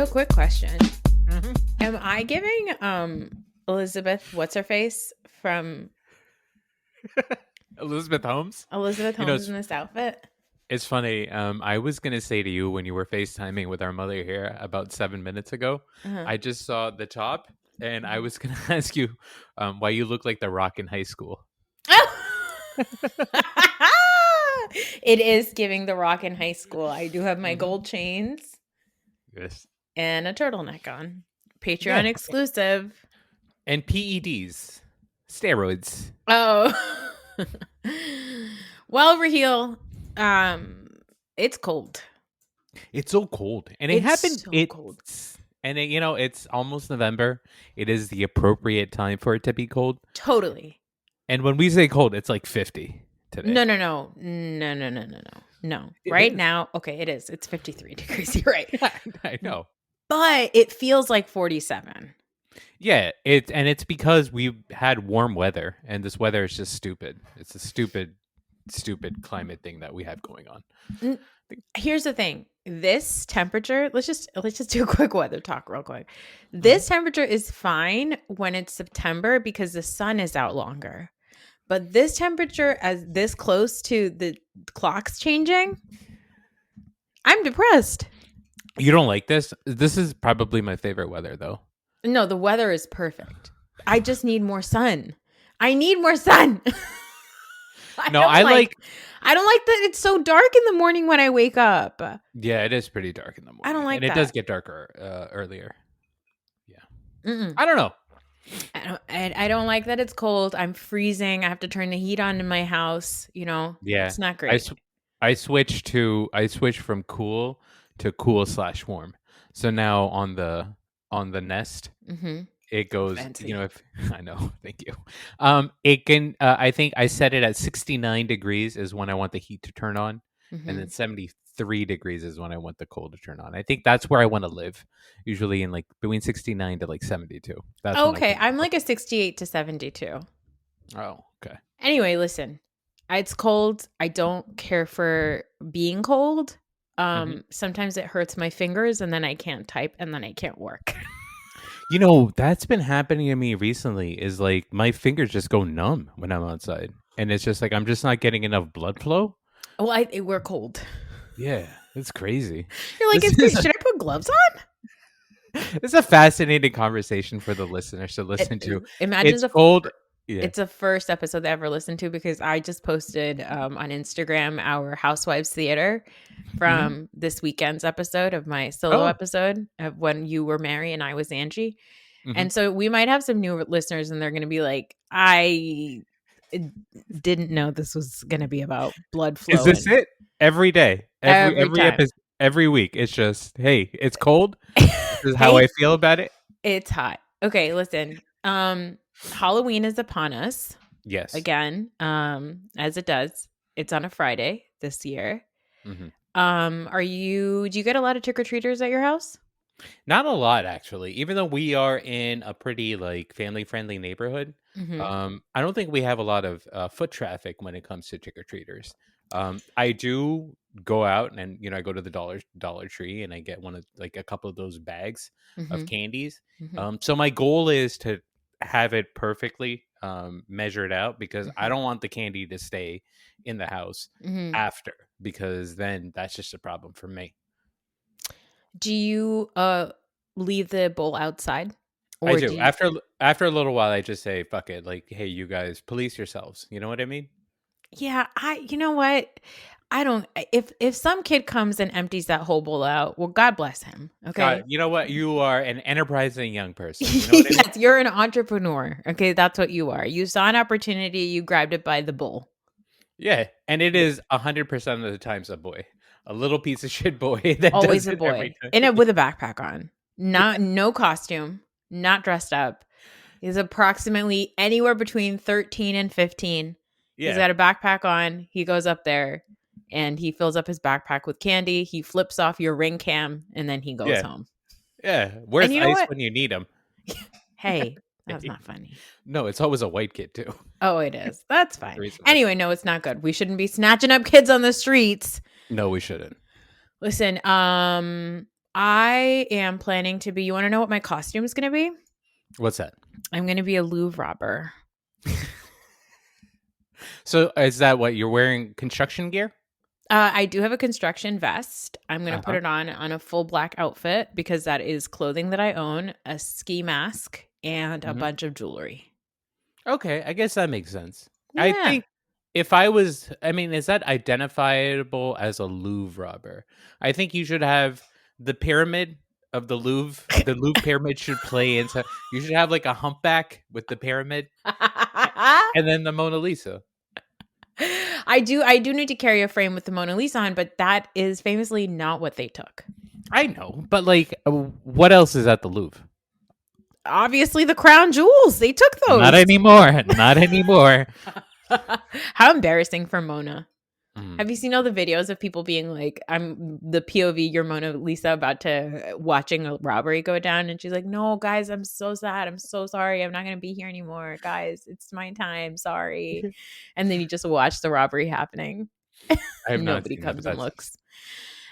Real quick question. Mhm. Am I giving Elizabeth what's her face from Elizabeth Holmes. Elizabeth You know, Holmes in this outfit? it's funny. I was gonna say to you when you were FaceTiming with our mother here about 7 minutes ago, Uh-huh. I just saw the top, and I was gonna ask you why you look like The Rock in high school. It is giving The Rock in high school. I do have my Mhm. gold chains Yes. and a turtleneck on. Patreon Yeah. exclusive. And PEDs, steroids. Oh. Well, Raheel, it's cold. It's so cold, and it It's happened. so cold. It's almost November. It is the appropriate time for it to be cold. Totally. And when we say cold, it's like 50 today. No. It Right is. now, okay, it is. It's 53 degrees. You're right. I know. But it feels like 47. Yeah, it's because we had warm weather, and this weather is just stupid. It's a stupid climate thing that we have going on. Here's the thing. This temperature, let's just do a quick weather talk real quick. This temperature is fine when it's September because the sun is out longer. But this temperature as this close to the clocks changing, I'm depressed. You don't like this? This is probably my favorite weather, though. No, the weather is perfect. I just need more sun. I need more sun. I don't like that it's so dark in the morning when I wake up. Yeah, it is pretty dark in the morning. I don't like and it that. does get darker earlier. Yeah. Mm-mm. I don't know. I don't like that it's cold. I'm freezing. I have to turn the heat on in my house. Yeah. It's not great. I switched from cool to cool/warm. So now on the Nest, Mm-hmm. it goes, Fancy. if I know, thank you. It can, I think I set it at 69 degrees is when I want the heat to turn on. Mm-hmm. And then 73 degrees is when I want the cold to turn on. I think that's where I want to live, usually in like between 69 to like 72. That's when Okay, I'm like a 68 to 72. Oh, okay. Anyway, listen. It's cold. I don't care for being cold. Sometimes it hurts my fingers and then I can't type and then I can't work. That's been happening to me recently is like my fingers just go numb when I'm outside. And it's just like I'm just not getting enough blood flow. Well, we're cold. Yeah, it's crazy. You're like, should I put gloves on? It's a fascinating conversation for the listeners to listen to. Imagine It's cold. Yeah. It's the first episode they ever listened to because I just posted on Instagram our Housewives Theater from this weekend's episode of my solo episode of when you were Mary and I was Angie. And so we might have some new listeners and they're going to be like, I didn't know this was going to be about blood flow. Is this it? Every day. Every time. episode, every week. It's just, hey, it's cold. This is how I feel about it. It's hot. Okay, listen. Halloween is upon us. Yes. Again, as it does. It's on a Friday this year. Mm-hmm. Do you get a lot of trick-or-treaters at your house? Not a lot, actually. Even though we are in a pretty like family-friendly neighborhood, I don't think we have a lot of foot traffic when it comes to trick-or-treaters. I do go out and I go to the Dollar Tree and I get a couple of those bags of candies. So my goal is to have it perfectly measured out because I don't want the candy to stay in the house after, because then that's just a problem for me. Do you leave the bowl outside? I do. After a little while, I just say, fuck it. Like, hey, you guys, police yourselves. You know what I mean? Yeah, you know what? I don't, if some kid comes and empties that whole bowl out, well, God bless him. Okay. God, you know what? You are an enterprising young person. You know what I mean? Yes, you're an entrepreneur. Okay. That's what you are. You saw an opportunity, you grabbed it by the bowl. Yeah. And it is 100% of the times a boy. A little piece of shit boy. That always does a boy. With a backpack on. No costume. Not dressed up. He's approximately anywhere between 13 and 15. Yeah. He's got a backpack on. He goes up there and he fills up his backpack with candy. He flips off your ring cam and then he goes home. Yeah. Where's ice when you need him? Hey, that's not funny. No, it's always a white kid too. Oh, it is. That's fine. Anyway, no, it's not good. We shouldn't be snatching up kids on the streets. No, we shouldn't. Listen, I am planning to be. You want to know what my costume is going to be? What's that? I'm going to be a Louvre robber. So is that what you're wearing? Construction gear? I do have a construction vest. I'm going to put Uh-huh. it on a full black outfit because that is clothing that I own, a ski mask, and a Hmm. bunch of jewelry. Okay, I guess that makes sense. I Yeah. think if I was, I mean, is that identifiable as a Louvre robber? I think you should have the pyramid of the Louvre. The Louvre pyramid should play into. You should have like a humpback with the pyramid, and then the Mona Lisa. I do need to carry a frame with the Mona Lisa on, but that is famously not what they took. I know, but like, what else is at the Louvre? Obviously the crown jewels. They took those. Not anymore. Not anymore. How embarrassing for Mona. Mm. Have you seen all the videos of people being like, I'm the POV, your Mona Lisa about to watching a robbery go down? And she's like, no, guys, I'm so sad. I'm so sorry. I'm not going to be here anymore. Guys, it's my time. Sorry. And then you just watch the robbery happening. I have not Nobody seen that, comes but and that's looks.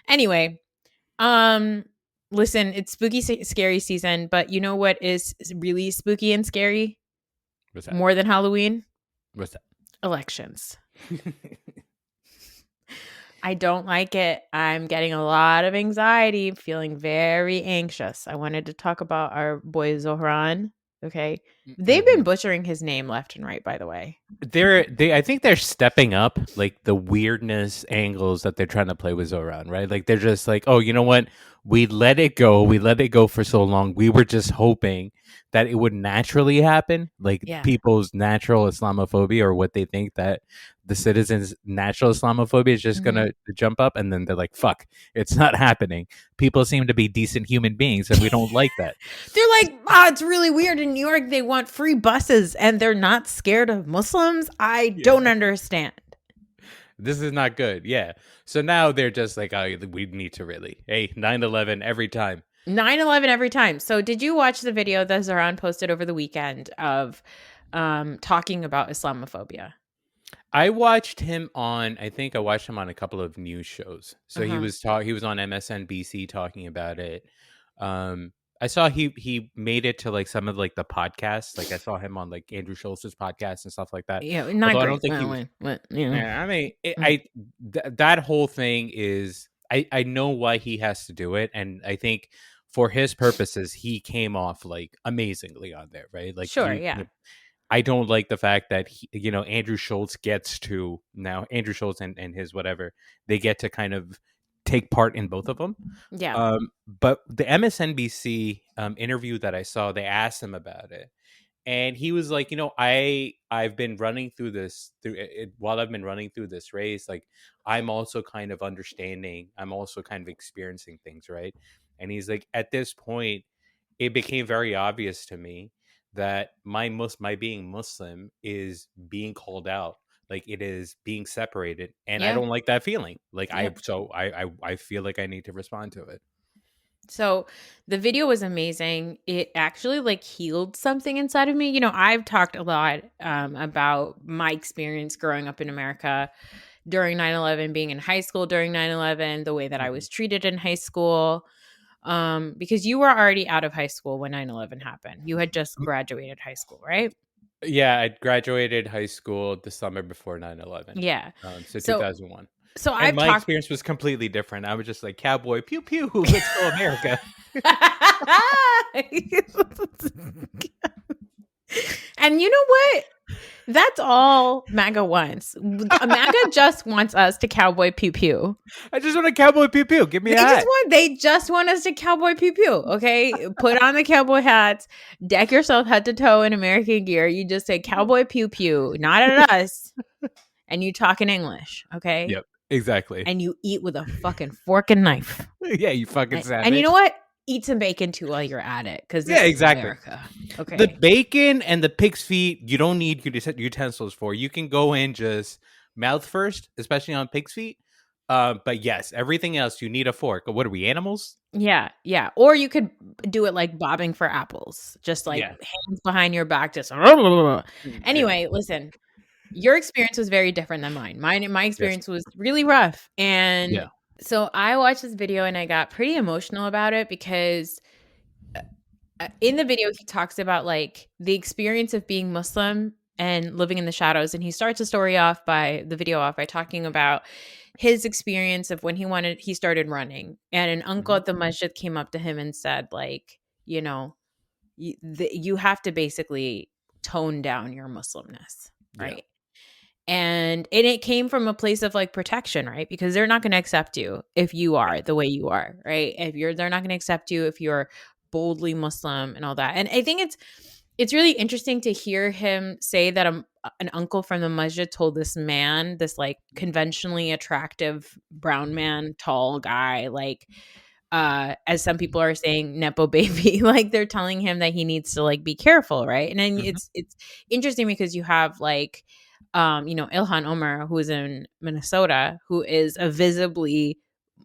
Anyway, listen, it's spooky, scary season, but you know what is really spooky and scary what's that? more than Halloween? What's that? Elections. I don't like it. I'm getting a lot of anxiety, feeling very anxious. I wanted to talk about our boy Zohran. Okay. They've been butchering his name left and right, by the way. I think they're stepping up like the weirdness angles that they're trying to play with Zohran, right? Like they're just like, oh, you know what? We let it go. We let it go for so long. We were just hoping that it would naturally happen, like people's natural Islamophobia or what they think that the citizens' natural Islamophobia is just gonna jump up, and then they're like, "Fuck, it's not happening." People seem to be decent human beings, and we don't like that. They're like, oh, it's really weird. In New York, they want free buses, and they're not scared of Muslims. I don't understand. This is not good. Yeah. So now they're just like, oh, we need to really, hey, 9/11 every time. 9/11 every time. So did you watch the video that Zohran posted over the weekend of talking about Islamophobia? I watched him on, I think I watched him on a couple of news shows. So he was on MSNBC talking about it. I saw he made it to like some of like the podcasts. Like I saw him on like Andrew Schultz's podcast and stuff like that. Yeah, not Although great. I don't think he was. But, you know. Yeah, I mean, that whole thing is. I know why he has to do it, and I think for his purposes, he came off like amazingly on there, right? Like, sure, yeah. I don't like the fact that Andrew Schultz gets to now Andrew Schultz and his whatever they get to kind of take part in both of them. Yeah. But the MSNBC interview that I saw, they asked him about it, and he was like, I've been running through this while I've been running through this race. Like, I'm also kind of understanding. I'm also kind of experiencing things, right? And he's like, at this point, it became very obvious to me that my being Muslim is being called out, like it is being separated, and I don't like that feeling. Like I feel like I need to respond to it. So the video was amazing. It actually like healed something inside of me. I've talked a lot about my experience growing up in America during 9/11, being in high school during 9/11, the way that I was treated in high school. Because you were already out of high school when 9/11 happened. You had just graduated high school, right? Yeah, I graduated high school the summer before 9/11. Yeah. So 2001. So and my experience was completely different. I was just like, cowboy, pew pew, let's go America. And you know what? That's all MAGA wants. MAGA just wants us to cowboy pew pew. I just want a cowboy pew pew. Give me a hat. They just want us to cowboy pew pew. Okay, put on the cowboy hats, deck yourself head to toe in American gear. You just say cowboy pew pew, not at us, and you talk in English. Okay. Yep. Exactly. And you eat with a fucking fork and knife. Yeah, you fucking savage. And you know what? Eat some bacon too while you're at it, because exactly. America. Okay. The bacon and the pig's feet, you don't need utensils for. You can go in just mouth first, especially on pig's feet. But yes, everything else you need a fork. What are we, animals? Yeah, yeah. Or you could do it like bobbing for apples, just like hands behind your back, just. Anyway, listen. Your experience was very different than mine. My experience was really rough, and So I watched this video and I got pretty emotional about it because in the video he talks about like the experience of being Muslim and living in the shadows, and he starts the story off by the video off by talking about his experience of when he started running, and an uncle Mhm. at the masjid came up to him and said like, you know, you have to basically tone down your Muslimness, Yeah. right? And it came from a place of like protection, right? Because they're not going to accept you if you Yeah. are the way you are, right? They're not going to accept you if you're boldly Muslim and all that. And I think it's really interesting to hear him say that an uncle from the masjid told this man, this like conventionally attractive brown man, tall guy, like as some people are saying, nepo baby, like they're telling him that he needs to like be careful, right? And then Mhm. it's interesting because you have like Ilhan Omar, who is in Minnesota, who is a visibly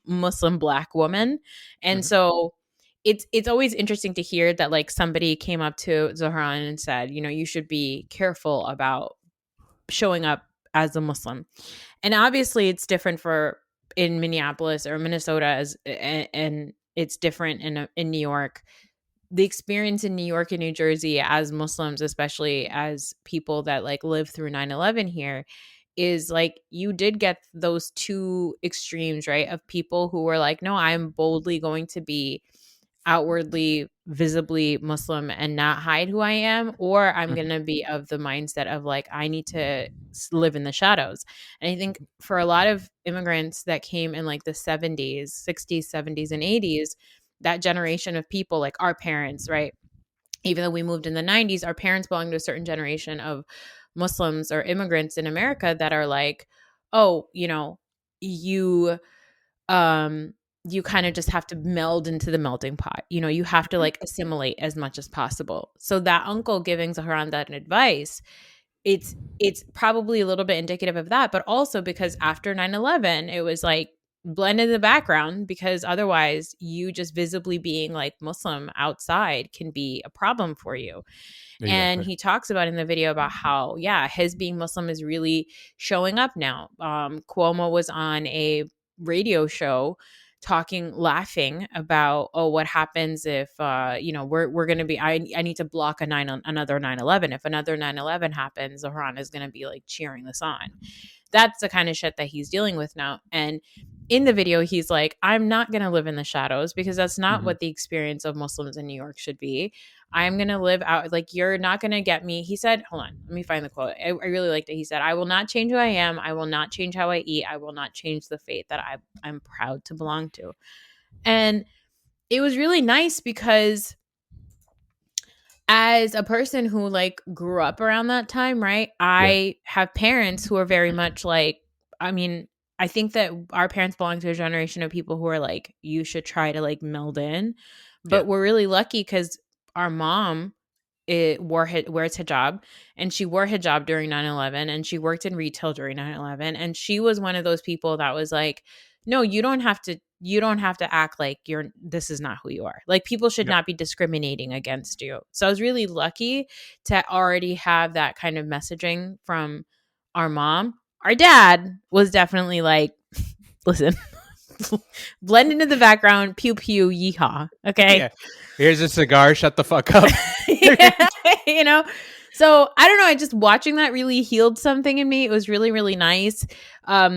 Muslim black woman. And Mhm. so it's always interesting to hear that like somebody came up to Zohran and said, you should be careful about showing up as a Muslim. And obviously it's different for in Minneapolis or Minnesota and it's different in New York. The experience in New York and New Jersey as Muslims, especially as people that like live through 9/11 here, is like you did get those two extremes, right? Of people who were like, no, I'm boldly going to be outwardly visibly Muslim and not hide who I am, or I'm going Mhm. to be of the mindset of like I need to live in the shadows. And I think for a lot of immigrants that came in like the 70s, 60s, 70s and 80s, that generation of people like our parents, right? Even though we moved in the 90s, our parents belong to a certain generation of Muslims or immigrants in America that are like, oh, you um you kind of just have to meld into the melting pot. You have to Mhm. like assimilate as much as possible. So that uncle giving Zahran that advice, it's probably a little bit indicative of that, but also because after 9/11 it was like blend in the background, because otherwise you just visibly being like Muslim outside can be a problem for you. And Exactly. he talks about in the video about how, yeah, his being Muslim is really showing up now. Cuomo was on a radio show laughing about, oh, what happens if, we're going to be, I need to block another 9/11. If another 9/11 happens, Zohran is going to be like cheering this on. That's the kind of shit that he's dealing with now. And in the video, he's like, I'm not going to live in the shadows because that's not Mhm. what the experience of Muslims in New York should be. I'm going to live out, like, you're not going to get me. He said, hold on, let me find the quote. I really liked it. He said, I will not change who I am. I will not change how I eat. I will not change the faith that I'm proud to belong to. And it was really nice because as a person who like grew up around that time, right? Yeah. I have parents who are very much like, I mean, I think that our parents belong to a generation of people who are like, you should try to like meld in. Yeah. But we're really lucky because our mom wears hijab, and she wore hijab during 9/11, and she worked in retail during 9/11, and she was one of those people that was like, no, you don't have to act like this is not who you are. Like people should Yep. not be discriminating against you. So I was really lucky to already have that kind of messaging from our mom. Our dad was definitely like, listen, blend into the background, pew pew, yeehaw. Okay. Yeah. Here's a cigar. Shut the fuck up. Yeah, you know? So I don't know. I just watching that really healed something in me. It was really, really nice.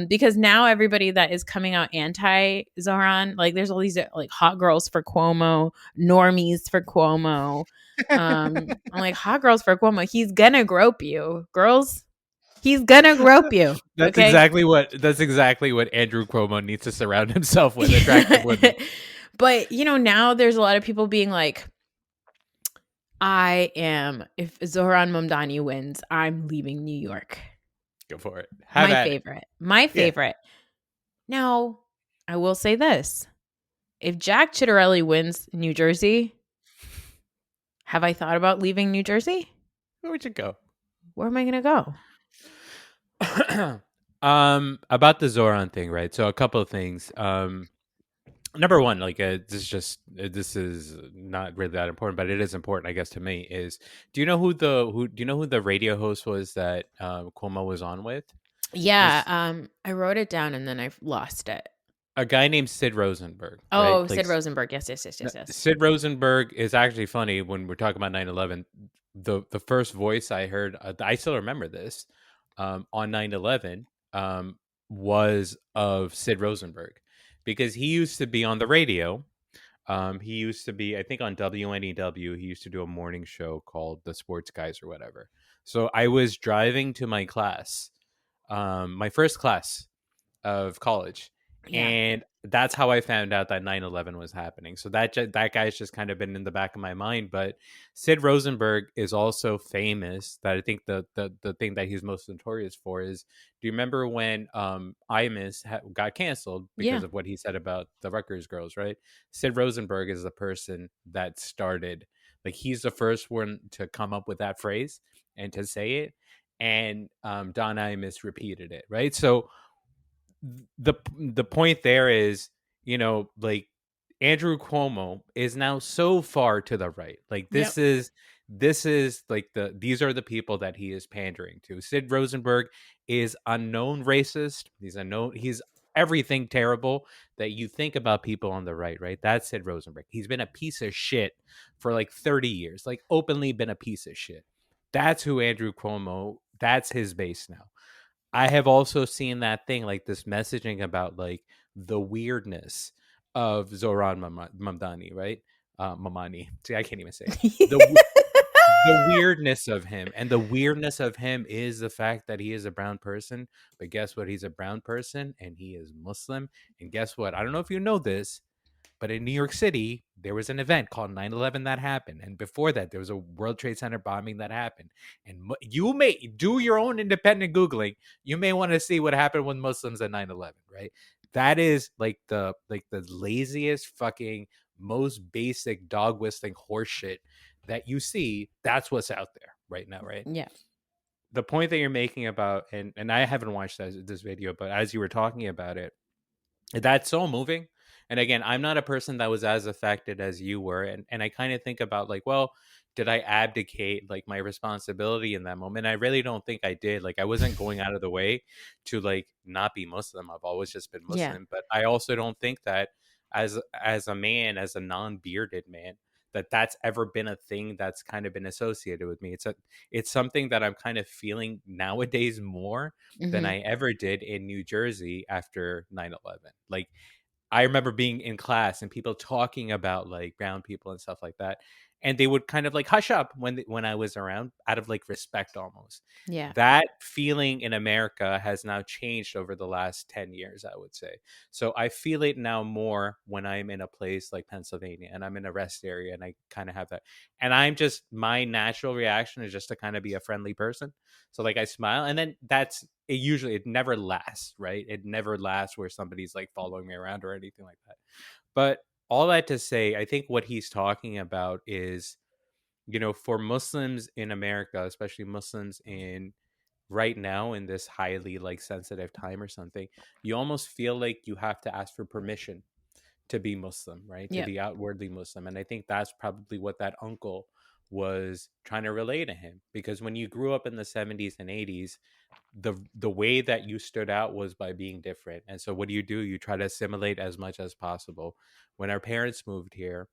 Because now everybody that is coming out anti Zohran, like there's all these like hot girls for Cuomo, normies for Cuomo. I'm like, hot girls for Cuomo. He's gonna grope you, girls. He's gonna grope you. Okay. That's exactly what Andrew Cuomo needs to surround himself with, attractive women. But now there's a lot of people being like, if Zohran Mamdani wins, I'm leaving New York. Go for it. Have My at it. favorite. My Yeah. favorite. Now, I will say this. If Jack Ciattarelli wins New Jersey, have I thought about leaving New Jersey? Where would you go? Where am I going to go? About the Zoran thing, right? So a couple of things. Number one, like this is not really that important, but it is important, I guess, to me. Is do you know who the radio host was that Cuomo was on with? Yeah, This I wrote it down and then I lost it. a guy named Sid Rosenberg, right? Oh, Sid Rosenberg. Yes, yes, yes, yes, yes. Sid Rosenberg is actually funny when we're talking about 9/11. The first voice I heard, I still remember this, on 9/11, was of Sid Rosenberg, because he used to be on the radio. He used to be, I think, on WNEW. He used to do a morning show called The Sports Guys or whatever. So I was driving to my class, my first class of college, Yeah. and that's how I found out that 9/11 was happening. So that guy's just kind of been in the back of my mind. But Sid Rosenberg is also famous. That I think the thing that he's most notorious for is, do you remember when Imus got canceled because Yeah. of what he said about the Rutgers girls, right? Sid Rosenberg is the person that started, like, he's the first one to come up with that phrase and to say it, and Don Imus repeated it, right? So the point there is, like, Andrew Cuomo is now so far to the right. Like, Yep. this is like these are the people that he is pandering to. Sid Rosenberg is a known racist. He's everything terrible that you think about people on the right, right? That's Sid Rosenberg. He's been a piece of shit for like 30 years, like openly been a piece of shit. That's who Andrew Cuomo, that's his base now. I have also seen that thing, like this messaging about like the weirdness of Zohran Mamdani, right? Mamani. See, I can't even say it. The weirdness of him, and the weirdness of him is the fact that he is a brown person. But guess what? He's a brown person, and he is Muslim. And guess what? I don't know if you know this, but in New York City, there was an event called 9/11 that happened. And before that, there was a World Trade Center bombing that happened. And you may do your own independent Googling. You may want to see what happened with Muslims at 9/11, right? That is like the laziest fucking, most basic dog whistling horseshit that you see. That's what's out there right now, right? Yeah. The point that you're making about, and I haven't watched this video, but as you were talking about it, that's so moving. And again, I'm not a person that was as affected as you were. And I kind of think about, like, well, did I abdicate like my responsibility in that moment? I really don't think I did. Like, I wasn't going out of the way to like not be Muslim. I've always just been Yeah. Muslim. But I also don't think that as a man, as a non-bearded man, that's ever been a thing that's kind of been associated with me. It's something that I'm kind of feeling nowadays more than Hmm. I ever did in New Jersey after 9/11. Like, I remember being in class and people talking about like brown people and stuff like that, and they would kind of like hush up when I was around, out of like respect almost. Yeah. That feeling in America has now changed over the last 10 years, I would say. So I feel it now more when I'm in a place like Pennsylvania and I'm in a rest area and I kind of have that. And my natural reaction is just to kind of be a friendly person. So like I smile, and then it never lasts, right? It never lasts where somebody's like following me around or anything like that. But all that to say, I think what he's talking about is, for Muslims in America, especially Muslims in right now in this highly like sensitive time or something, you almost feel like you have to ask for permission to be Muslim, right? To Yep. be outwardly Muslim. And I think that's probably what that uncle was trying to relay to him, because when you grew up in the 70s and 80s, the way that you stood out was by being different. And so what do? You try to assimilate as much as possible. When our parents moved here,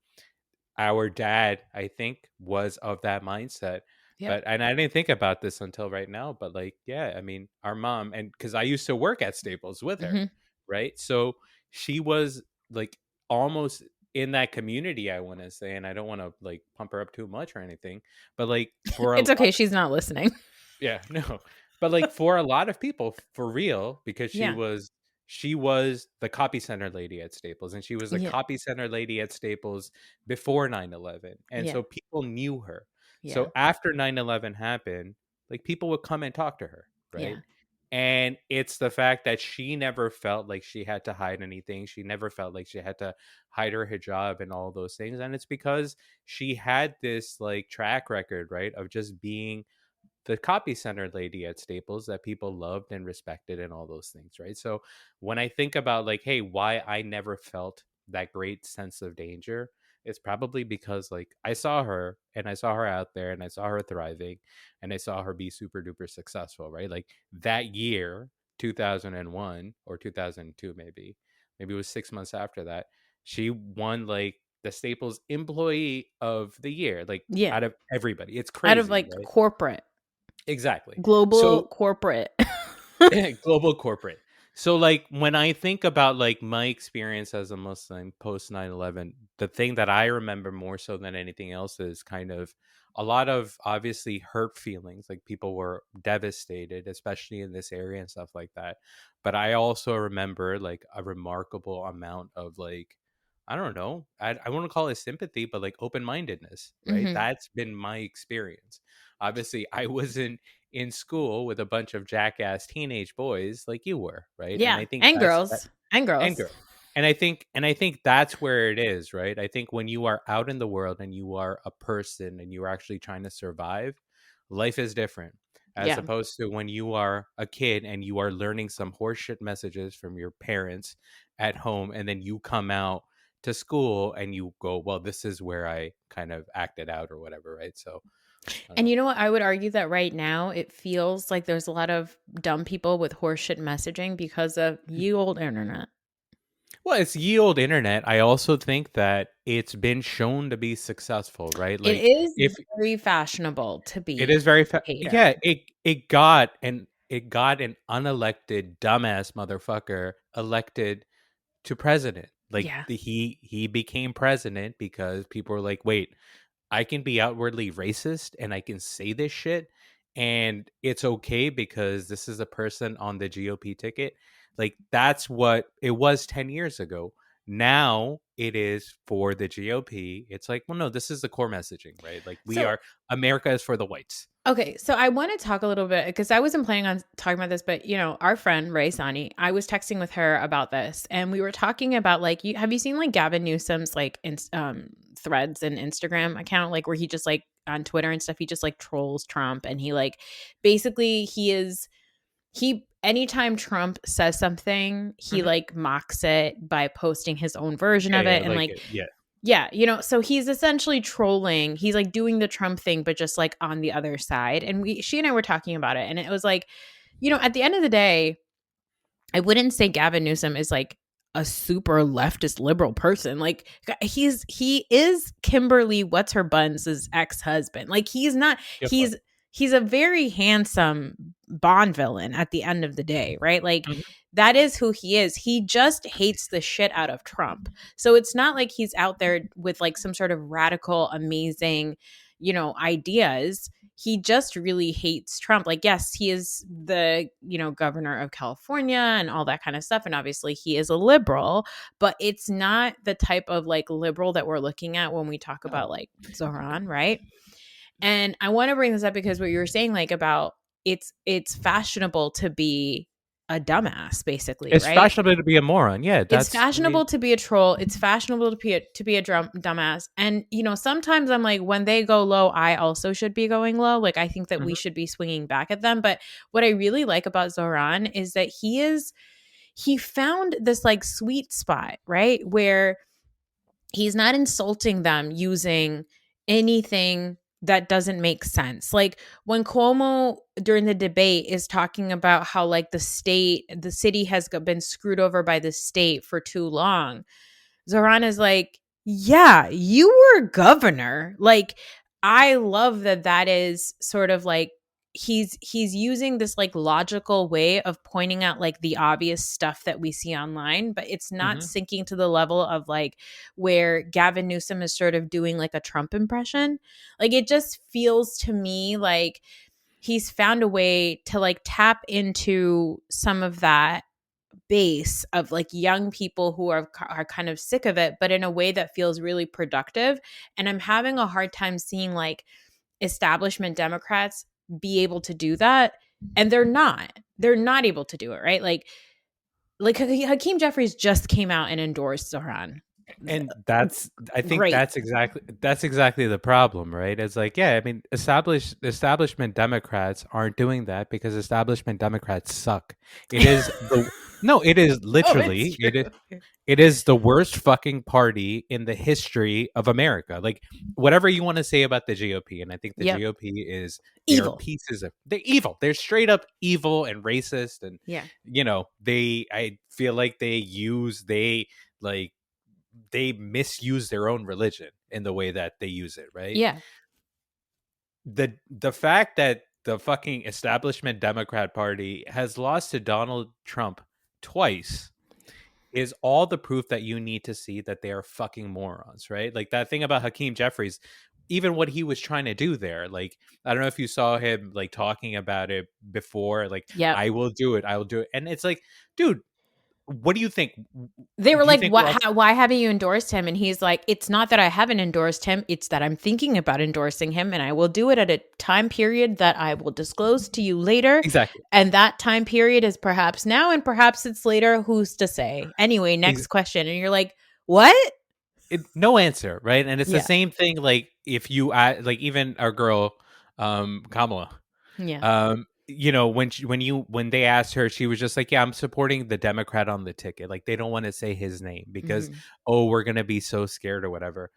our dad, I think, was of that mindset. Yep. But and I didn't think about this until right now, but like, yeah, I mean, our mom, and because I used to work at Staples with her, Hmm. right? So she was like almost in that community, I want to say, and I don't want to like pump her up too much or anything, but like for a It's lot, okay. She's not listening. yeah, no. But like for a lot of people, for real, because she Yeah. was she was the copy center lady at Staples, and she was the Yeah. copy center lady at Staples before 9/11. And Yeah. so people knew her. Yeah. So after 9/11 happened, like people would come and talk to her, right? Yeah. And it's the fact that she never felt like she had to hide anything. She never felt like she had to hide her hijab and all those things. And it's because she had this like track record, right, of just being the copy center lady at Staples that people loved and respected and all those things, right? So when I think about like, hey, why I never felt that great sense of danger, it's probably because like I saw her and I saw her out there and I saw her thriving and I saw her be super duper successful, right? Like that year, 2001 or 2002 maybe. maybe it was 6 months after that, she won like the Staples Employee of the Year, like Yeah. out of everybody. It's Out of crazy, like right? corporate, Exactly. global So corporate. global corporate. So like when I think about like my experience as a Muslim post 9/11, the thing that I remember more so than anything else is kind of a lot of obviously hurt feelings. Like people were devastated, especially in this area and stuff like that. But I also remember like a remarkable amount of like, I don't know, I want to call it sympathy, but like open mindedness, right? Hmm. That's been my experience. Obviously, I wasn't in school with a bunch of jackass teenage boys like you were, right? And Yeah, I think and that's that, girls, and and girls. girl. And I think that's where it is, right? I think when you are out in the world and you are a person and you're actually trying to survive, life is different as Yeah. opposed to when you are a kid and you are learning some horseshit messages from your parents at home and then you come out to school and you go, well, this is where I kind of acted out or whatever, right? So I don't And know. you know what? I would argue that right now it feels like there's a lot of dumb people with horseshit messaging because of ye old internet. Well, it's ye old internet. I also think that it's been shown to be successful, right? It Like is if very fashionable to it be is very a hater. yeah, it got an unelected dumbass motherfucker elected to president. Like Yeah. he became president because people were like, "Wait, I can be outwardly racist and I can say this shit and it's okay because this is a person on the GOP ticket." Like that's what it was 10 years ago. Now it is for the GOP. It's like, well, no, this is the core messaging, right? Like we So are America is for the whites. okay, so I want to talk a little bit because I wasn't planning on talking about this, but our friend Ray Sani, I was texting with her about this, and we were talking about like, have you seen like Gavin Newsom's like threads and Instagram account, like where he just like on Twitter and stuff, he just like trolls Trump, and he like basically he anytime Trump says something, he Mhm. like mocks it by posting his own version Yeah, of yeah, it, and like like it. Yeah. yeah, so he's essentially trolling. He's like doing the Trump thing, but just like on the other side. And she and I were talking about it, and it was like, at the end of the day, I wouldn't say Gavin Newsom is like a super leftist liberal person. Like he is Kimberly what's her buns' ex-husband. Like he's not Good point. he's a very handsome Bond villain at the end of the day, right? Like Mhm. that is who he is. He just hates the shit out of Trump. So it's not like he's out there with like some sort of radical amazing, ideas. He just really hates Trump. Like, yes, he is the, governor of California and all that kind of stuff. And obviously he is a liberal, but it's not the type of like liberal that we're looking at when we talk about No. like Zohran, right? And I want to bring this up because what you were saying, like about it's fashionable to be a dumbass, basically, It's right? fashionable to be a moron. Yeah, It's that's I mean, fashionable to be a troll. It's fashionable to be a dumbass. And sometimes I'm like, when they go low, I also should be going low. Like I think that we mhm, should be swinging back at them. But what I really like about Zohran is that he found this like sweet spot, right, where he's not insulting them using anything that doesn't make sense. Like when Cuomo during the debate is talking about how like the city has been screwed over by the state for too long, Zohran is like, yeah, you were governor. Like, I love that is sort of like he's using this like logical way of pointing out like the obvious stuff that we see online, but it's not mhm. sinking to the level of like where Gavin Newsom is sort of doing like a Trump impression. Like it just feels to me like he's found a way to like tap into some of that base of like young people who are kind of sick of it, but in a way that feels really productive. And I'm having a hard time seeing like establishment Democrats be able to do that, and they're not able to do it, right? Like Hakeem Jeffries just came out and endorsed Zohran. And I think Great. that's exactly the problem, right? It's like, yeah, I mean, establishment Democrats aren't doing that because establishment Democrats suck. It is the no, it is Oh, it's literally true. it is the worst fucking party in the history of America. Like, whatever you want to say about the GOP, and I think the Yep. GOP is they are Evil. pieces of they're evil. They're straight up evil and racist, and Yeah. I feel like like they misuse their own religion in the way that they use it, right? Yeah. The fact that the fucking establishment Democrat Party has lost to Donald Trump twice is all the proof that you need to see that they are fucking morons, right? Like that thing about Hakeem Jeffries, even what he was trying to do there. Like, I don't know if you saw him like talking about it before, like, Yep. I will do it, and it's like, dude, what do you think? They were Do you like, think we're all why haven't you endorsed him? And he's like, it's not that I haven't endorsed him. It's that I'm thinking about endorsing him, and I will do it at a time period that I will disclose to you later. exactly? And that time period is perhaps now and perhaps it's later. Who's to say? Anyway, next question. And you're like, what? No answer, right? And it's the Yeah. same thing. Like, if you like, even our girl, Kamala, Yeah. when they asked her, she was just like, yeah, I'm supporting the Democrat on the ticket. Like, they don't want to say his name because, Mhm. oh, we're gonna be so scared or whatever.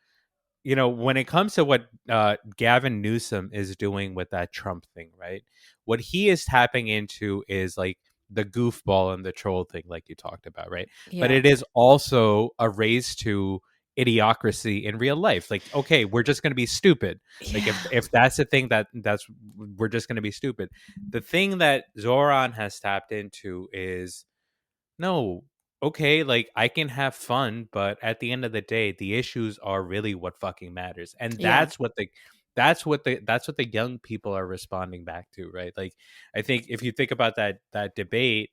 When it comes to what Gavin Newsom is doing with that Trump thing, right? What he is tapping into is like the goofball and the troll thing, like you talked about, right? But Yeah. it is also a race to idiocracy in real life. Like, okay, we're just going to be stupid. Like, Yeah. if that's the thing, that's we're just going to be stupid. The thing that Zoran has tapped into is, no, okay, like, I can have fun, but at the end of the day, the issues are really what fucking matters. And Yeah. that's what the young people are responding back to, right? Like, I think if you think about that debate,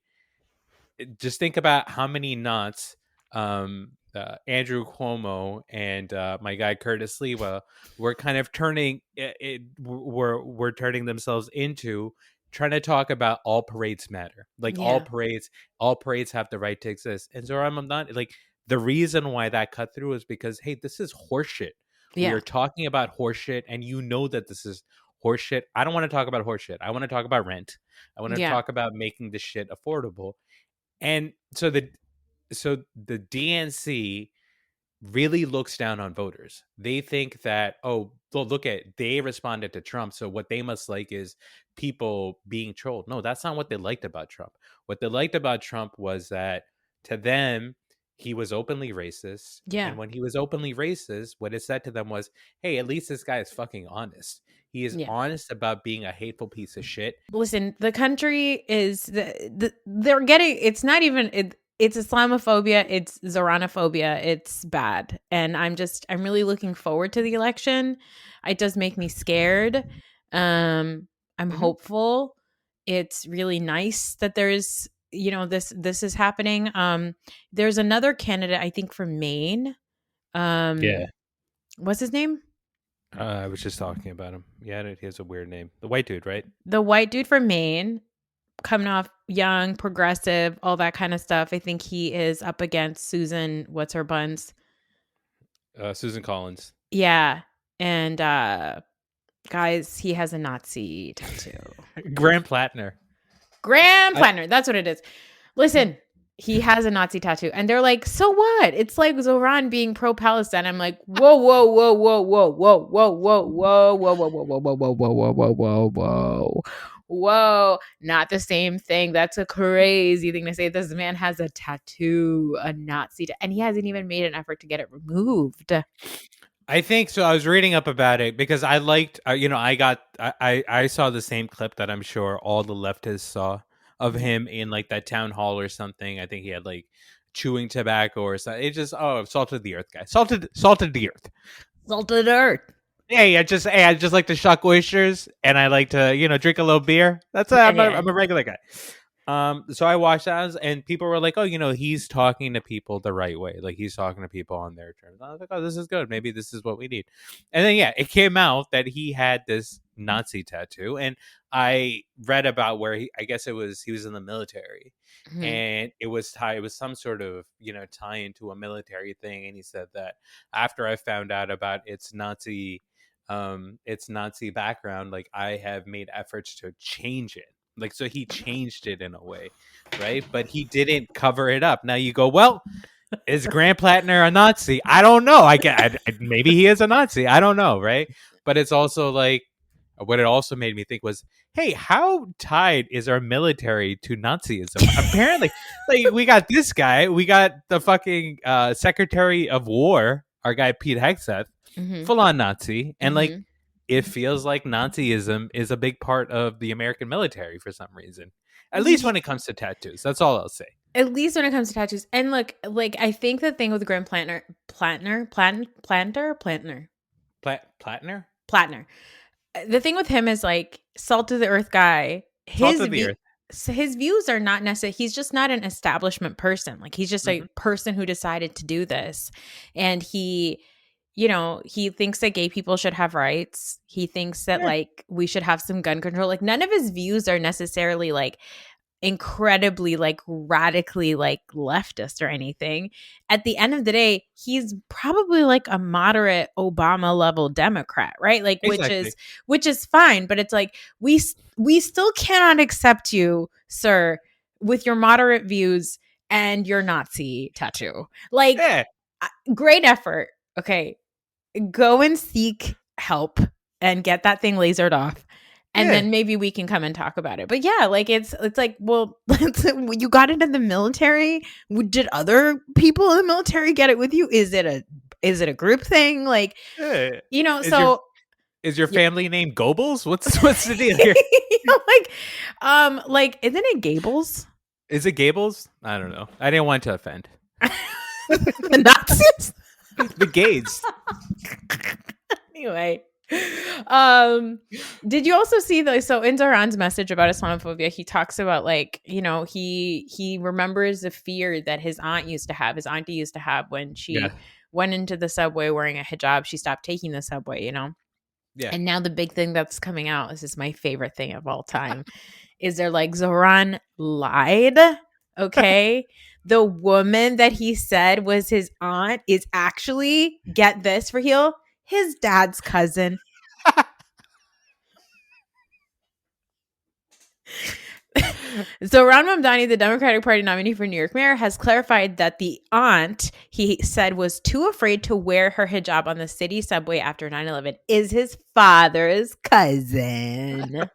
just think about how many nuts Andrew Cuomo and my guy Curtis Lewa were kind of turning were turning themselves into, trying to talk about all parades matter, like Yeah. all parades have the right to exist. And so I'm not like, the reason why that cut through is because, hey, this is horseshit. We Yeah. are talking about horseshit, and that this is horseshit. I don't want to talk about horseshit. I want to talk about rent. I want to Yeah. talk about making this shit affordable. And so the DNC really looks down on voters. They think that, oh, well, they responded to Trump, so what they must like is people being trolled. No, that's not what they liked about Trump. What they liked about Trump was that, to them, he was openly racist. Yeah. And when he was openly racist, what it said to them was, hey, at least this guy is fucking honest. He is Yeah. honest about being a hateful piece of shit. Listen, the country is they're getting, it's not even it's Islamophobia, it's Zohranophobia, it's bad. And I'm really looking forward to the election. It does make me scared. I'm Mhm. hopeful. It's really nice that there's, this is happening. There's another candidate, I think, from Maine. Yeah. What's his name? I was just talking about him. Yeah, he has a weird name. The white dude, right? The white dude from Maine, coming off young, progressive, all that kind of stuff. I think he is up against Susan, what's her buns? Susan Collins. Yeah. And guys, he has a Nazi tattoo. Graham Plattner. Graham I, Planner, that's what it is. Listen, he has a Nazi tattoo. And they're like, so what? It's like Zohran being pro-Palestine. I'm like, whoa, whoa, whoa, whoa, whoa, whoa, whoa, whoa, whoa, whoa, whoa, whoa, whoa, whoa, whoa, whoa, whoa, whoa, whoa. Whoa, not the same thing. That's a crazy thing to say. This man has a tattoo, a Nazi, and he hasn't even made an effort to get it removed. I think so. I was reading up about it because I liked, I saw the same clip that I'm sure all the leftists saw of Yeah. him in like that town hall or something. I think he had like chewing tobacco or something. It just, salted the earth guy, salted the earth. Salted earth. Hey, I just like to shuck oysters, and I like to, drink a little beer. That's I'm Yeah. a regular guy. So I watched that, and people were like, "Oh, he's talking to people the right way. Like he's talking to people on their terms." I was like, "Oh, this is good. Maybe this is what we need." And then it came out that he had this Nazi tattoo, and I read about where I guess he was in the military, Mhm. and it was some sort of tie into a military thing, and he said that after I found out about its Nazi background, like I have made efforts to change it. Like, so he changed it in a way, right? But he didn't cover it up. Now you go, well, is Grant Plattner a Nazi? I don't know. Maybe he is a Nazi. I don't know, right? But it's also like, what it also made me think was, hey, how tied is our military to Nazism? Apparently, like we got this guy, we got the fucking Secretary of War, our guy Pete Hegseth, Mhm. full on Nazi, and like Mhm. it feels like Nazism is a big part of the American military for some reason. At least Ye when it comes to tattoos. That's all I'll say. At least when it comes to tattoos. And look, like I think the thing with Graham Plattner? Platner. The thing with him is like salt of the earth guy. Salt of the earth. His views are not necessarily. He's just not an establishment person. Like he's just a Mm-hmm. person who decided to do this, and he thinks that gay people should have rights. He thinks that Yeah, like we should have some gun control. Like none of his views are necessarily like incredibly like radically like leftist or anything. At the end of the day, he's probably like a moderate Obama level Democrat, right? Like exactly. which is fine, but it's like we still cannot accept you, sir, with your moderate views and your Nazi tattoo. Like Yeah, great effort. Okay, go and seek help and get that thing lasered off, and yeah. then maybe we can come and talk about it. But yeah, like it's like, well, you got it in the military. Did other people in the military get it with you? Is it a group thing? Like, Yeah. Is your so is your yeah. family name Goebbels? What's the deal here? Like isn't it Gables? Is it Gables? I don't know. I didn't want to offend The Nazis. the gays. Anyway, um did you also see so in Zohran's message about Islamophobia, he talks about like he remembers the fear that his auntie used to have when Yeah, she went into the subway wearing a hijab. She stopped taking the subway, yeah. and now the big thing that's coming out, this is my favorite thing of all time, is they're like, Zohran lied. Okay. The woman that he said was his aunt is actually, get this, Raheel, his dad's cousin. Zohran Mamdani, the Democratic Party nominee for New York mayor, has clarified that the aunt he said was too afraid to wear her hijab on the city subway after 9/11 is his father's cousin.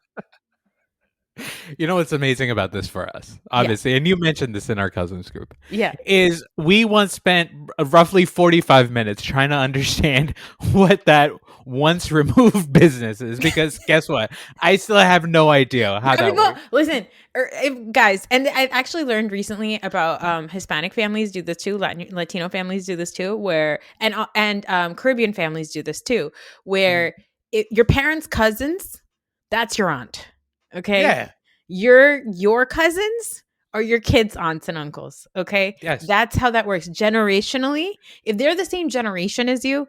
You know what's amazing about this for us, Yeah. obviously, and you mentioned this in our cousins group, Yeah. is we once spent roughly 45 minutes trying to understand what that once removed business is, because guess what? I still have no idea how that works. Listen, guys, and I actually learned recently about Hispanic families do this too, Latino families do this too, where and Caribbean families do this too, Mhm. where your parents' cousins, that's your aunt, okay? Yeah. Your cousins are your kids' aunts and uncles, okay? Yes. That's how that works generationally. If they're the same generation as you,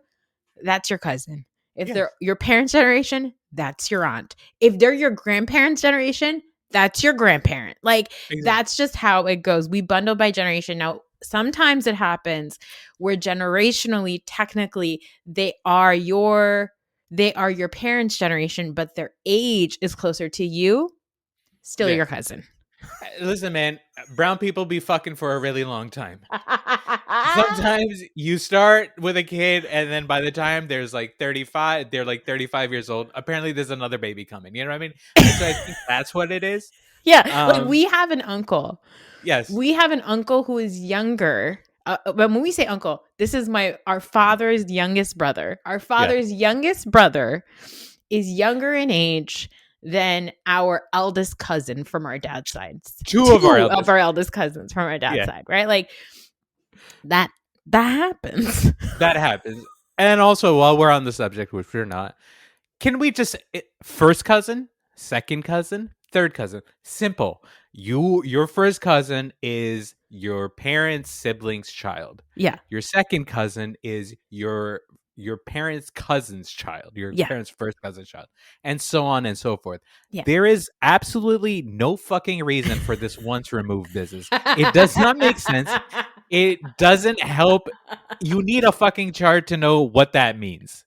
that's your cousin. If they're Yes. your parents' generation, that's your aunt. If they're your grandparents' generation, that's your grandparent. Like Exactly. that's just how it goes. We bundle by generation. Now, sometimes it happens where generationally, technically, they are your parents' generation, but their age is closer to you, still Yeah. your cousin. Listen, man, brown people be fucking for a really long time. Sometimes you start with a kid, and then by the time there's like 35, they're like 35 years old. Apparently, there's another baby coming. You know what I mean? And so I think that's what it is. Yeah, like Um, we have an uncle. yes. We have an uncle who is younger. But when we say uncle, this is our father's youngest brother. Our Yeah. father's youngest brother is younger in age than our eldest cousin from our dad's side. Two of our Two of eldest. our eldest cousins from our dad's Yeah. side, right? Like that happens. That happens. And also, while we're on the subject, which we're not, can we just first cousin, second cousin? third cousin. Simple. Your first cousin is your parents' sibling's child. Yeah. Your second cousin is your parents' cousin's child, your Yeah. parents' first cousin's child, and so on and so forth. Yeah. There is absolutely no fucking reason for this once removed business. It does not make sense. It doesn't help. You need a fucking chart to know what that means.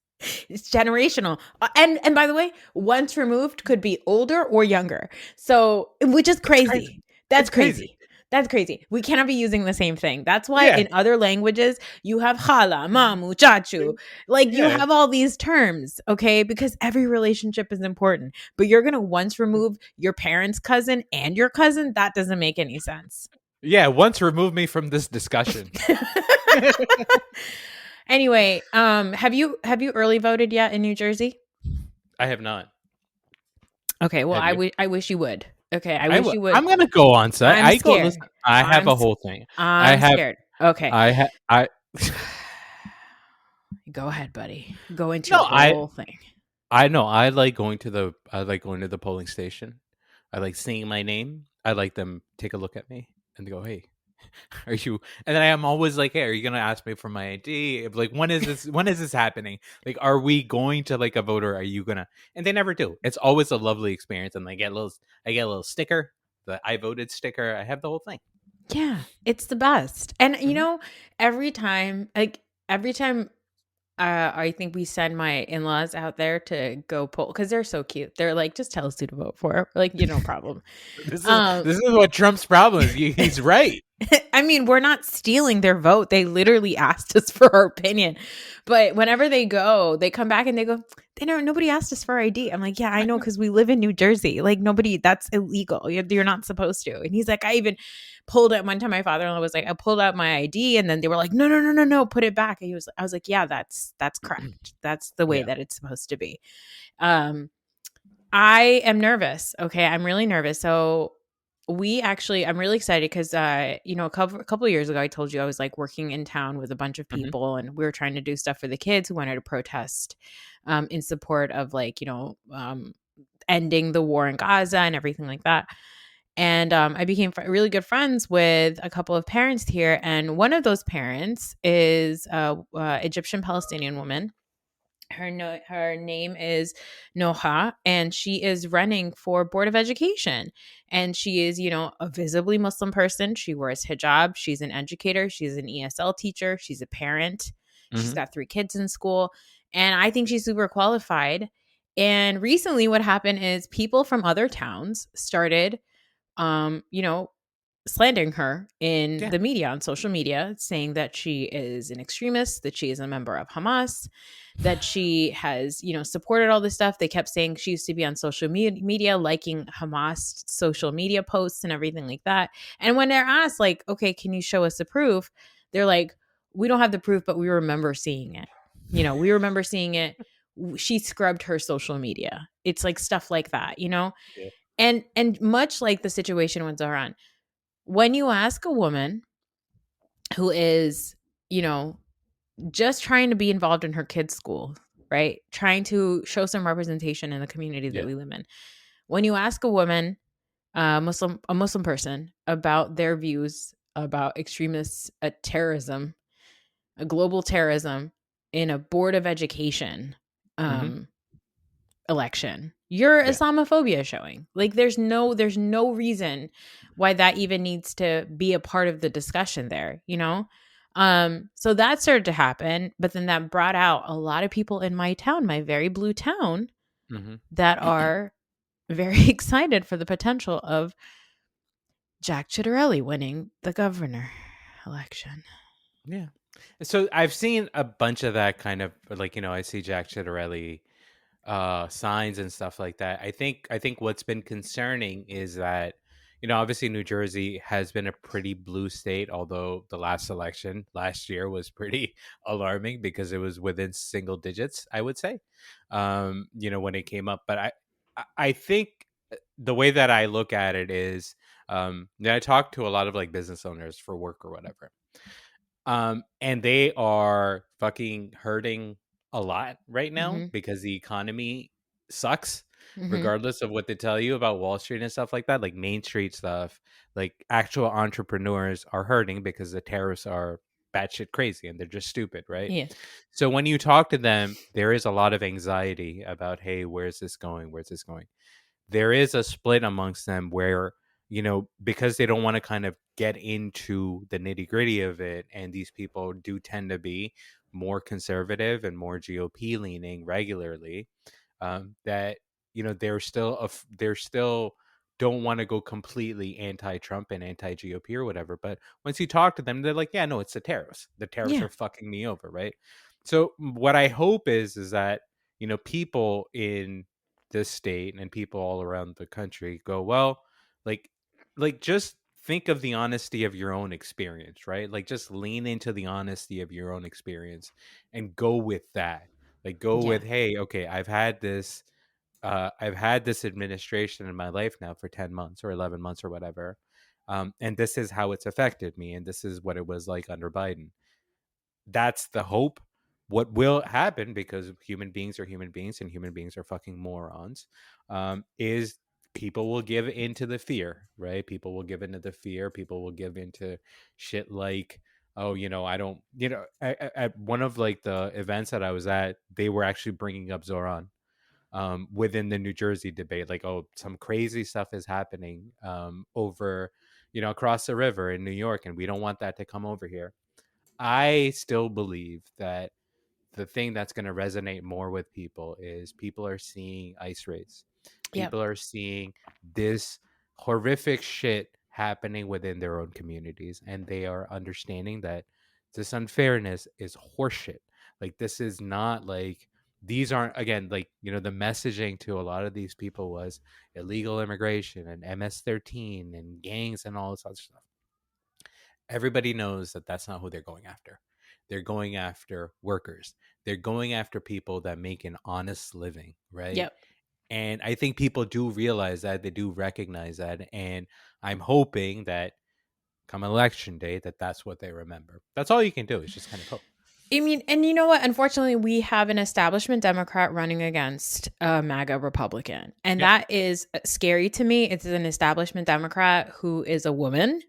It's generational. And by the way, once removed could be older or younger. So, which is It's crazy. crazy. That's It's crazy. crazy. That's crazy. We cannot be using the same thing. That's why Yeah. in other languages you have hala, mamu, chachu. Like you Yeah. have all these terms, okay? Because every relationship is important. But you're going to once remove your parents' cousin and your cousin? That doesn't make any sense. Yeah, once remove me from this discussion. Anyway, have you early voted yet in New Jersey? I have not. Okay, well, Have you? I wish you would. Okay, I wish you would. I'm gonna go on site. I'm I go scared. listen. I have a whole thing. I'm scared. Okay, I go ahead, buddy. Go into no. your whole thing. I know. I like going to the polling station. I like seeing my name. I like them take a look at me and go, "Hey, are you?" And then I'm always like, "Hey, are you gonna ask me for my ID? Like, when is this? When is this happening? Like, are we going to like a voter? Are you gonna?" And they never do. It's always a lovely experience, and I get a little sticker, the I voted sticker. I have the whole thing. Yeah, it's the best. And you know, every time, I think we send my in-laws out there to go poll because they're so cute. They're like, just tell us who to vote for. We're like, no problem. This is what Trump's problem is. He's right. I mean, we're not stealing their vote. They literally asked us for our opinion. But whenever they go, they come back and they go, nobody asked us for ID. I'm like, yeah, I know, because we live in New Jersey. Like, that's illegal. You're not supposed to. And he's like, I even pulled it. One time my father-in-law was like, I pulled out my ID, and then they were like, no, put it back. And I was like, yeah, that's correct. That's the way that it's supposed to be. I am nervous. Okay. I'm really nervous. So I'm really excited because, a couple of years ago, I told you I was like working in town with a bunch of people, and we were trying to do stuff for the kids who wanted to protest in support of ending the war in Gaza and everything like that. And I became really good friends with a couple of parents here. And one of those parents is Egyptian Palestinian woman. Her name is Noha, and she is running for Board of Education. And she is, a visibly Muslim person. She wears hijab. She's an educator. She's an ESL teacher. She's a parent. She's got 3 kids in school. And I think she's super qualified. And recently what happened is people from other towns started, slandering her in the media, on social media, saying that she is an extremist, that she is a member of Hamas, that she has, supported all this stuff. They kept saying she used to be on social media, liking Hamas social media posts and everything like that. And when they're asked, like, okay, can you show us the proof? They're like, we don't have the proof, but we remember seeing it. We remember seeing it. She scrubbed her social media. It's like stuff like that, Yeah. And much like the situation with Zohran, when you ask a woman who is, just trying to be involved in her kids' school, right? Trying to show some representation in the community that we live in. When you ask a woman, a Muslim person, about their views about extremist terrorism, a global terrorism in a Board of Education election, your Islamophobia is showing. Like, there's no reason why that even needs to be a part of the discussion there, so that started to happen, but then that brought out a lot of people in my town, my very blue town, that are very excited for the potential of Jack Ciattarelli winning the governor election. Yeah. So I've seen a bunch of that kind of, like, I see Jack Ciattarelli signs and stuff like that. I think what's been concerning is that, obviously New Jersey has been a pretty blue state, although the last election last year was pretty alarming because it was within single digits, I would say, when it came up. But I think the way that I look at it is, I talk to a lot of like business owners for work or whatever. And they are fucking hurting a lot right now because the economy sucks. regardless of what they tell you about Wall Street and stuff like that, like Main Street stuff, like actual entrepreneurs are hurting because the tariffs are batshit crazy and they're just stupid, right? Yeah. So when you talk to them, there is a lot of anxiety about, hey, where's this going? Where's this going? There is a split amongst them where, because they don't want to kind of get into the nitty gritty of it. And these people do tend to be more conservative and more GOP leaning regularly. That, they're still don't want to go completely anti-Trump and anti-GOP or whatever. But once you talk to them, they're like, yeah, no, it's the tariffs. The tariffs Yeah. are fucking me over, right? So what I hope is that, people in this state and people all around the country go, well, like just think of the honesty of your own experience, right? Like just lean into the honesty of your own experience and go with that. Like go Yeah. with, hey, okay, I've had this administration in my life now for 10 months or 11 months or whatever. And this is how it's affected me. And this is what it was like under Biden. That's the hope. What will happen, because human beings are human beings and human beings are fucking morons, is people will give into the fear, right? People will give into the fear. People will give into shit like, oh, I don't, at one of like the events that I was at, they were actually bringing up Zohran within the New Jersey debate. Like, oh, some crazy stuff is happening over, across the river in New York, and we don't want that to come over here. I still believe that the thing that's going to resonate more with people is people are seeing ice raids. Yep. People are seeing this horrific shit happening within their own communities, and they are understanding that this unfairness is horseshit. Like, this is not like, these aren't, again, like, the messaging to a lot of these people was illegal immigration and MS-13 and gangs and all this other stuff. Everybody knows that that's not who they're going after. They're going after workers. They're going after people that make an honest living, right? Yep. And I think people do realize that. They do recognize that. And I'm hoping that come election day, that's what they remember. That's all you can do, is just kind of hope. I mean, and you know what? Unfortunately, we have an establishment Democrat running against a MAGA Republican. And Yep. that is scary to me. It's an establishment Democrat who is a woman,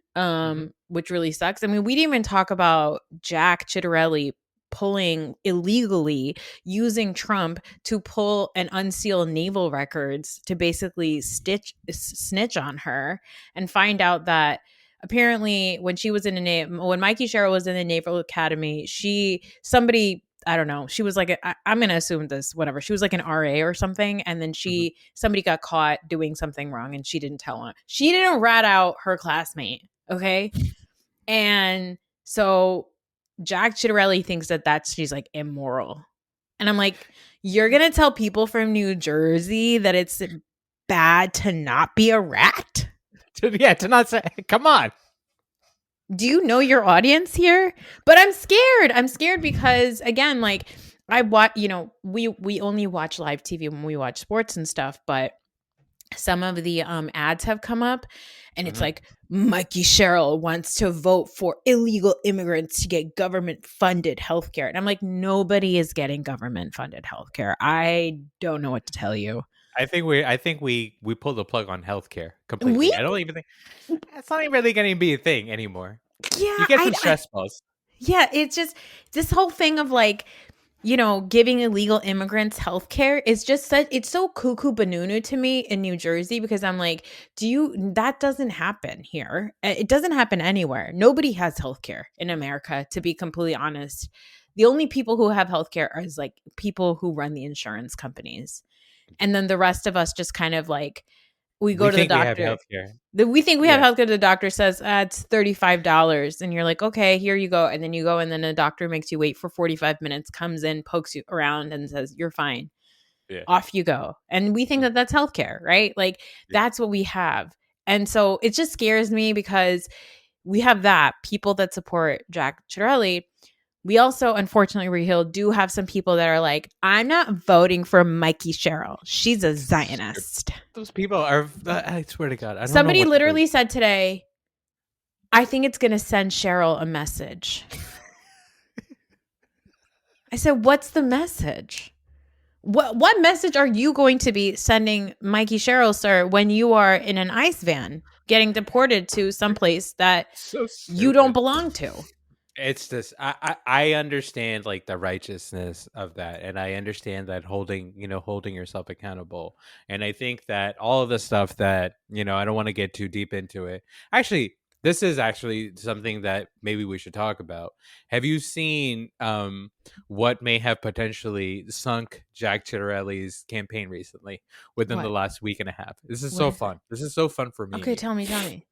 which really sucks. I mean, we didn't even talk about Jack Ciattarelli pulling illegally, using Trump to pull and unseal naval records to basically snitch on her and find out that apparently when she was in when Mikey Sherrill was in the Naval Academy, somebody, I don't know, she was like, I'm going to assume this, whatever. She was like an RA or something. And then somebody got caught doing something wrong and she didn't tell him. She didn't rat out her classmate. Okay. And so Jack Ciattarelli thinks she's like immoral. And I'm like, you're going to tell people from New Jersey that it's bad to not be a rat? To not say, come on. Do you know your audience here? But I'm scared. I'm scared because, again, like I watch, we only watch live TV when we watch sports and stuff, but some of the ads have come up and it's like, Mikey Sherrill wants to vote for illegal immigrants to get government funded healthcare. And I'm like, nobody is getting government funded healthcare. I don't know what to tell you. I think we pulled the plug on healthcare completely. I don't even think it's not even really going to be a thing anymore. Yeah, you get some stress balls. Yeah, it's just this whole thing of like, giving illegal immigrants healthcare is just it's so cuckoo banunu to me in New Jersey, because I'm like, that doesn't happen here. It doesn't happen anywhere. Nobody has healthcare in America, to be completely honest. The only people who have healthcare are like people who run the insurance companies. And then the rest of us just kind of like, we go to the doctor. We think we have healthcare. The doctor says it's $35, and you're like, okay, here you go. And then you go, and then the doctor makes you wait for 45 minutes, comes in, pokes you around, and says you're fine. Yeah. Off you go. And we think that that's healthcare, right? Like that's what we have. And so it just scares me because we have that people that support Jack Ciattarelli. We also, unfortunately, Raheel, do have some people that are like, I'm not voting for Mikey Sherrill. She's a Zionist. Those people are, I swear to God. Somebody literally said today, I think it's going to send Sherrill a message. I said, what's the message? What message are you going to be sending Mikey Sherrill, sir, when you are in an ICE van getting deported to someplace that So you don't stupid. belong to? It's this. I understand like the righteousness of that, and I understand that holding yourself accountable. And I think that all of the stuff that I don't want to get too deep into it. Actually, this is actually something that maybe we should talk about. Have you seen what may have potentially sunk Jack Ciattarelli's campaign recently within the What? last week and a half? This is What so is it? fun. This is so fun for Okay, me. tell me, tell me.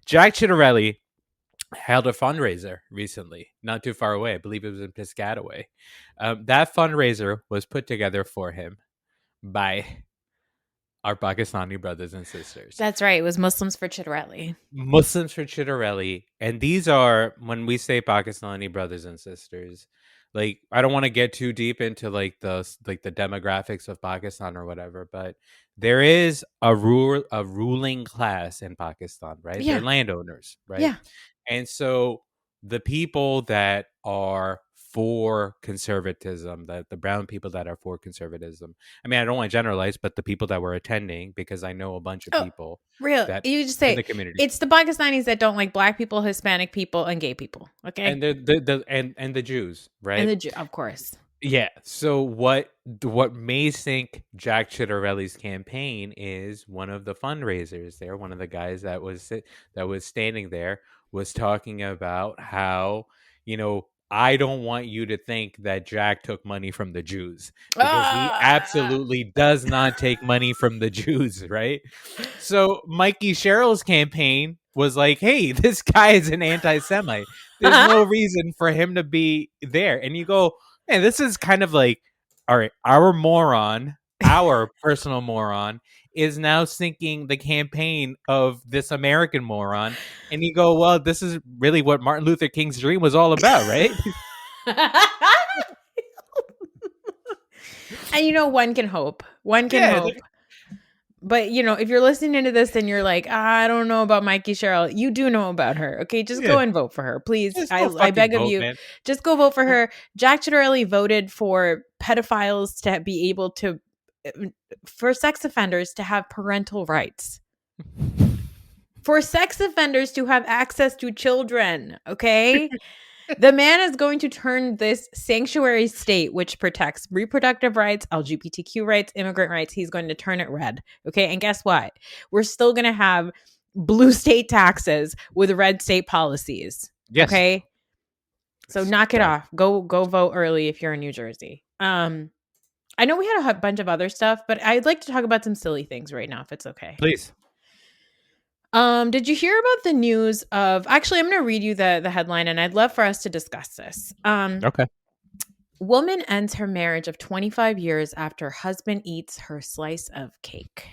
Jack Ciattarelli held a fundraiser recently, not too far away. I believe it was in Piscataway. That fundraiser was put together for him by our Pakistani brothers and sisters. That's right. It was Muslims for Ciattarelli. Muslims for Ciattarelli. And these are, when we say Pakistani brothers and sisters, like I don't want to get too deep into the demographics of Pakistan or whatever, but there is a ruling class in Pakistan, right? They're Yeah. landowners, right? Yeah. And so the people that are for conservatism, that the brown people that are for conservatism, I mean, I don't want to generalize, but the people that were attending, because I know a bunch of Oh, people real. that You just in say the community, it's the Pakistanis that don't like black people, Hispanic people, and gay people. Okay. and the Jews, And right? the Jew, of course. Yeah. So what may sink Jack Ciattarelli's campaign is one of the fundraisers there. One of the guys that was standing there was talking about how I don't want you to think that Jack took money from the Jews, because he Ah! absolutely does not take money from the Jews, right? So Mikey Sherrill's campaign was like, hey, this guy is an anti-Semite. There's no reason for him to be there. And you go, man, this is kind of like, all right, our personal moron is now sinking the campaign of this American moron. And you go, well, this is really what Martin Luther King's dream was all about, right? And one can hope. One can Yeah, hope. But if you're listening to this and you're like, I don't know about Mikey Sherrill, you do know about her. Okay, just go yeah. and vote for her, please. Just go I fucking beg of vote, you, man. just go vote for her. Jack Ciattarelli voted for pedophiles to be able to, for sex offenders to have parental rights, for sex offenders to have access to children. Okay. The man is going to turn this sanctuary state, which protects reproductive rights, LGBTQ rights, immigrant rights, he's going to turn it red. Okay. And guess what? We're still going to have blue state taxes with red state policies. Yes. Okay. So knock it off. Go vote early if you're in New Jersey. I know we had a bunch of other stuff, but I'd like to talk about some silly things right now, if it's okay. Please. Did you hear about the news of, actually, I'm going to read you the headline and I'd love for us to discuss this. Okay. Woman ends her marriage of 25 years after husband eats her slice of cake.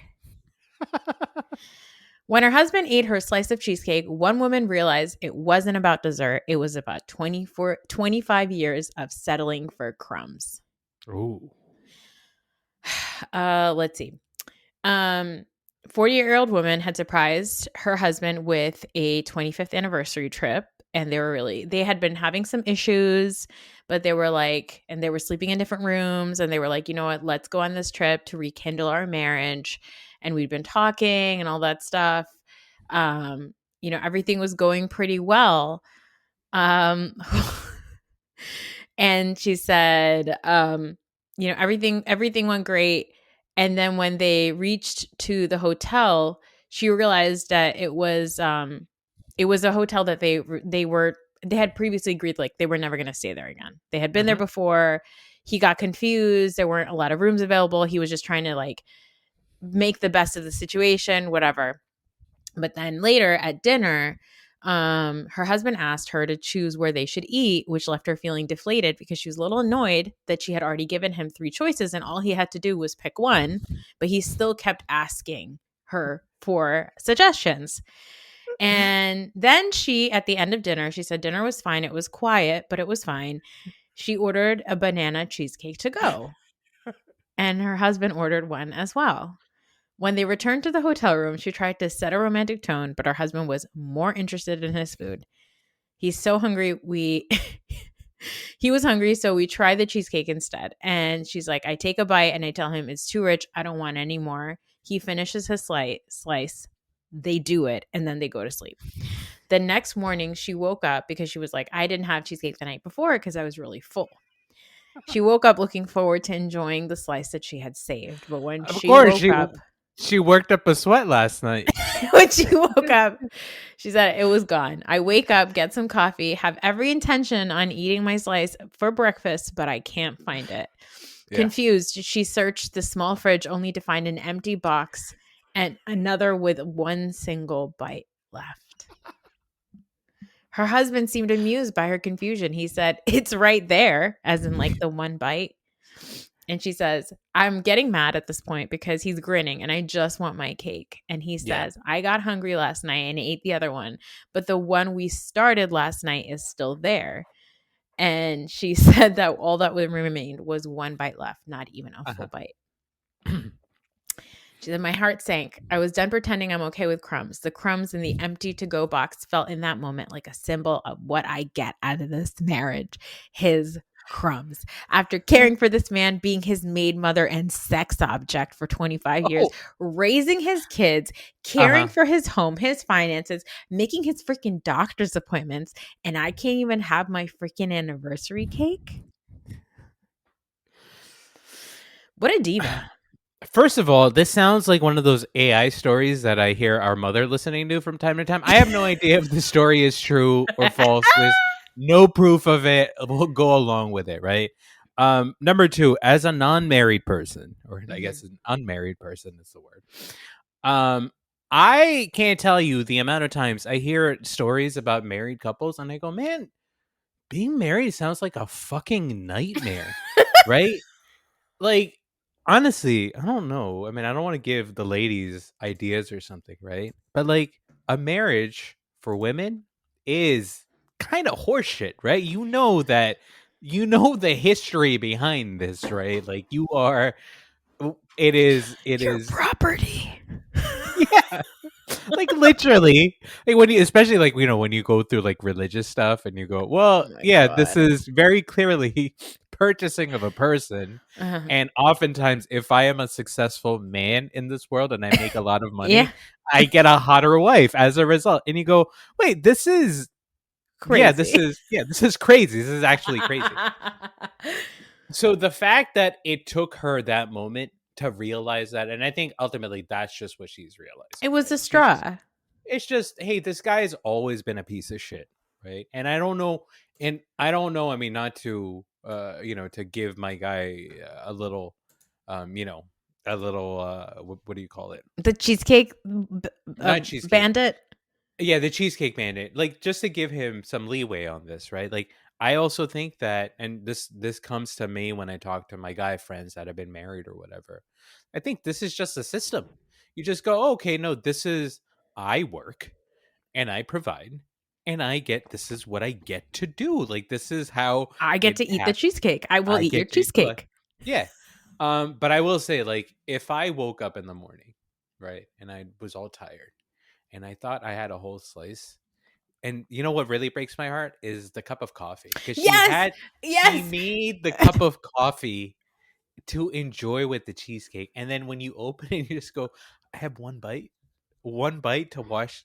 When her husband ate her slice of cheesecake, one woman realized it wasn't about dessert. It was about 25 years of settling for crumbs. Ooh. Let's see. 40-year-old woman had surprised her husband with a 25th anniversary trip, and they had been having some issues, but they were like, and they were sleeping in different rooms, and they were like, you know what, let's go on this trip to rekindle our marriage. And we'd been talking and all that stuff. Everything was going pretty well. And she said, everything went great. And then when they reached to the hotel, she realized that it was a hotel that they had previously agreed, like, they were never going to stay there again. They had been there before. He got confused. There weren't a lot of rooms available. He was just trying to like make the best of the situation, whatever. But then later at dinner, her husband asked her to choose where they should eat, which left her feeling deflated because she was a little annoyed that she had already given him 3 choices and all he had to do was pick one, but he still kept asking her for suggestions. And then at the end of dinner, she said dinner was fine. It was quiet, but it was fine. She ordered a banana cheesecake to go. And her husband ordered one as well. When they returned to the hotel room, she tried to set a romantic tone, but her husband was more interested in his food. He's so hungry, He was hungry, so we tried the cheesecake instead. And she's like, I take a bite and I tell him it's too rich. I don't want any more. He finishes his slice. They do it and then they go to sleep. The next morning, she woke up because she was like, I didn't have cheesecake the night before because I was really full. She woke up looking forward to enjoying the slice that she had saved. But when Of she course, woke up, she worked up a sweat last night. when she woke up, she said it was gone. I wake up, get some coffee, have every intention on eating my slice for breakfast, but I can't find it. Yeah. Confused, she searched the small fridge only to find an empty box and another with one single bite left. Her husband seemed amused by her confusion. He said, it's right there, as in like the one bite. And she says, I'm getting mad at this point because he's grinning and I just want my cake. And he says, I got hungry last night and ate the other one, but the one we started last night is still there. And she said that all that remained was one bite left, not even a full bite. She said, my heart sank. I was done pretending I'm okay with crumbs. The crumbs in the empty to-go box felt in that moment like a symbol of what I get out of this marriage. His crumbs. After caring for this man, being his maid mother and sex object for 25 years, raising his kids, caring for his home, his finances, making his freaking doctor's appointments, and I can't even have my freaking anniversary cake? What a diva. First of all, this sounds like one of those AI stories that I hear our mother listening to from time to time. I have no idea if the story is true or false. There's no proof of it. We'll go along with it, right? Number two, as a non-married person, or I guess an unmarried person is the word. I can't tell you the amount of times I hear stories about married couples and I go, man, being married sounds like a fucking nightmare, right? Like, honestly, I don't know. I mean, I don't want to give the ladies ideas or something, right? But like a marriage for women is kind of horseshit, right? You know the history behind this, right? Like it is Your property. Yeah. Like literally, like when you, especially like when you go through like religious stuff and you go, well, God. this is very clearly purchasing of a person, and oftentimes, if I am a successful man in this world and I make a lot of money, I get a hotter wife as a result. And you go, wait, this is crazy. This is crazy. This is actually crazy. So the fact that it took her that moment to realize that, and I think ultimately that's just what she's realized. It was a straw. It's just, hey, this guy's always been a piece of shit, right? And I don't know. I mean, not to to give my guy a little, what do you call it? The cheesecake, Not cheesecake bandit. Yeah, the cheesecake bandit. Like, just to give him some leeway on this, right? Like, I also think that, and this comes to me when I talk to my guy friends that have been married or whatever. I think this is just a system. You just go, oh, okay, no, I work and I provide and this is what I get to do. Like, this is how I get to eat the cheesecake. I will eat your cheesecake. Yeah. But I will say, like, if I woke up in the morning, right, and I was all tired and I thought I had a whole slice, and you know what really breaks my heart is the cup of coffee, because she made the cup of coffee to enjoy with the cheesecake, and then when you open it, you just go, I have one bite to wash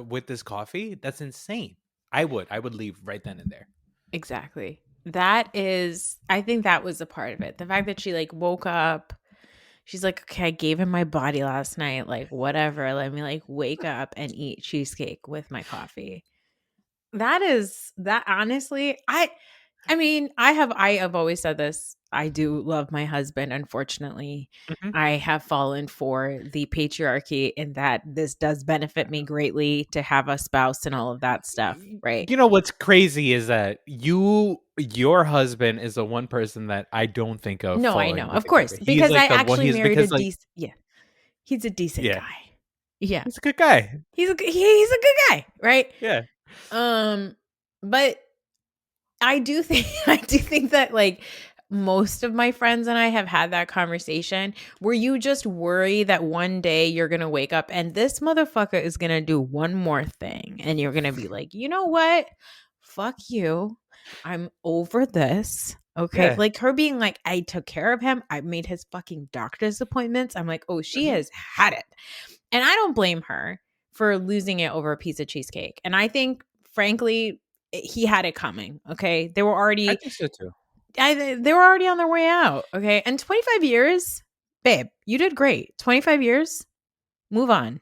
with this coffee. That's insane. I would leave right then and there. Exactly. I think that was a part of it. The fact that she like woke up, she's like, okay, I gave him my body last night, like whatever, let me like wake up and eat cheesecake with my coffee. That honestly, I mean, I have always said this. I do love my husband. Unfortunately, I have fallen for the patriarchy in that this does benefit me greatly to have a spouse and all of that stuff, right? You know what's crazy is that your husband is the one person that I don't think of. No, I know, of course, because I actually married a decent. Yeah, he's a decent guy. Yeah, he's a good guy. He's a good guy, right? Yeah. But I do think that like most of my friends and I have had that conversation where you just worry that one day you're going to wake up and this motherfucker is going to do one more thing and you're going to be like, you know what? Fuck you. I'm over this. Okay. Yeah. Like her being like, I took care of him. I made his fucking doctor's appointments. I'm like, oh, she Mhm. has had it. And I don't blame her for losing it over a piece of cheesecake. And I think, frankly, he had it coming. Okay. They were I already, think so too. they were already on their way out. Okay. And 25 years, babe, you did great. 25 years, move on.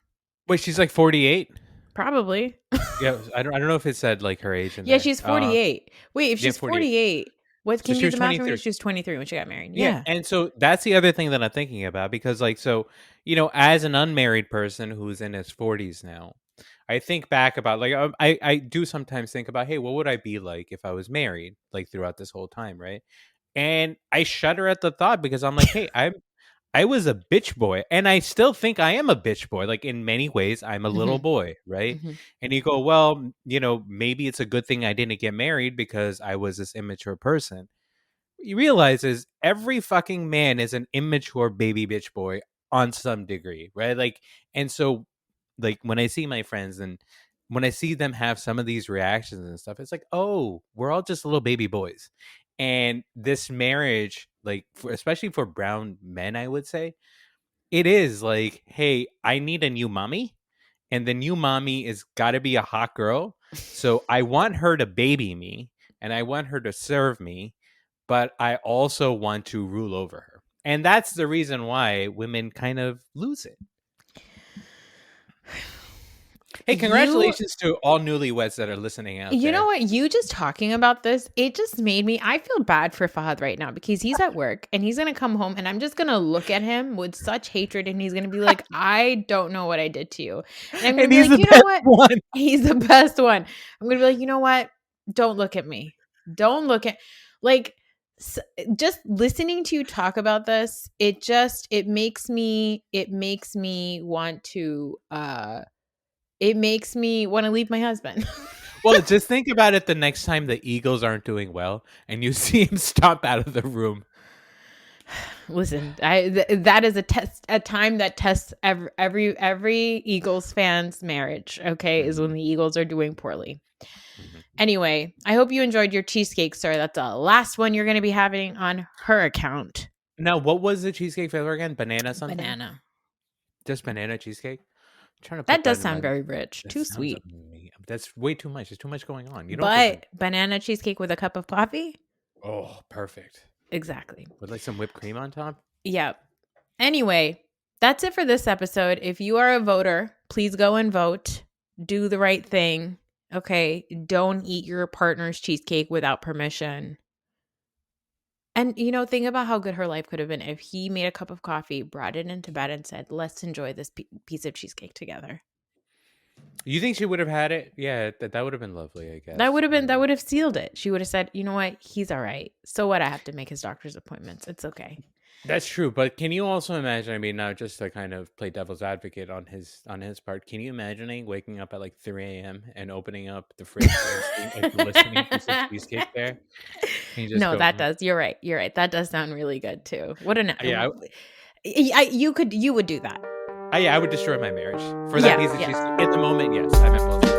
Wait, she's like 48? Probably. Yeah, I don't know if it said like her age in Yeah, there. she's 48. Wait, if Yeah, she's 48. 48, what So can you she do was the math for me? 23. She was 23 when she got married. Yeah, Yeah. and so that's the other thing that I'm thinking about because like so, as an unmarried person who's in his 40s now, I think back about like I do sometimes think about, hey, what would I be like if I was married like throughout this whole time, right? And I shudder at the thought because I'm like, hey, I was a bitch boy and I still think I am a bitch boy. Like in many ways, I'm a little Mhm. boy, right? Mhm. And you go, well, maybe it's a good thing I didn't get married because I was this immature person. You realize is every fucking man is an immature baby bitch boy on some degree, right? Like, and so like when I see my friends and when I see them have some of these reactions and stuff, it's like, oh, we're all just little baby boys. And this marriage, like especially for brown men, I would say, it is like, hey, I need a new mommy. And the new mommy is gotta be a hot girl. So I want her to baby me and I want her to serve me, but I also want to rule over her. And that's the reason why women kind of lose it. Hey, You congratulations to all newlyweds that are listening out You know there. what? You just talking about this, it just made me. I feel bad for Fahad right now because he's at work and he's going to come home and I'm just going to look at him with such hatred and he's going to be like, I don't know what I did to you. And I'm going to And be he's like, the you know best what? one. He's the best one. I'm going to be like, you know what? Don't look at me. Don't look at, like, just listening to you talk about this, it makes me want to leave my husband. Well, just think about it the next time the Eagles aren't doing well and you see him stomp out of the room. Listen, that is a time that tests every Eagles fan's marriage. Okay, is when the Eagles are doing poorly. Mhm. Anyway, I hope you enjoyed your cheesecake story. That's the last one you're going to be having on her account. Now, what was the cheesecake flavor again? Banana something? Banana. Just banana cheesecake? I'm trying to put That that does in my. sound very rich. That Too sounds sweet. amazing. That's way too much. There's too much going on. You don't get the. But banana cheesecake with a cup of coffee? Oh, perfect. Exactly. With like some whipped cream on top. Yep. Anyway, that's it for this episode. If you are a voter, please go and vote. Do the right thing. Okay. Don't eat your partner's cheesecake without permission. And, think about how good her life could have been if he made a cup of coffee, brought it into bed, and said, let's enjoy this piece of cheesecake together. You think she would have had it? Yeah, that would have been lovely, I guess. That would have sealed it. She would have said, you know what? He's all right. So what? I have to make his doctor's appointments. It's okay. That's true, but can you also imagine? I mean, now just to kind of play devil's advocate on his part, can you imagining waking up at like 3 a.m. and opening up the fridge and seeing a glistening piece of cheesecake there? And you just No, go, that does. You're right. You're right. That does sound really good too. What an yeah, you would do that. I would destroy my marriage for that Yeah, piece of yes. cheesecake. In the moment, yes, I'm impulsive.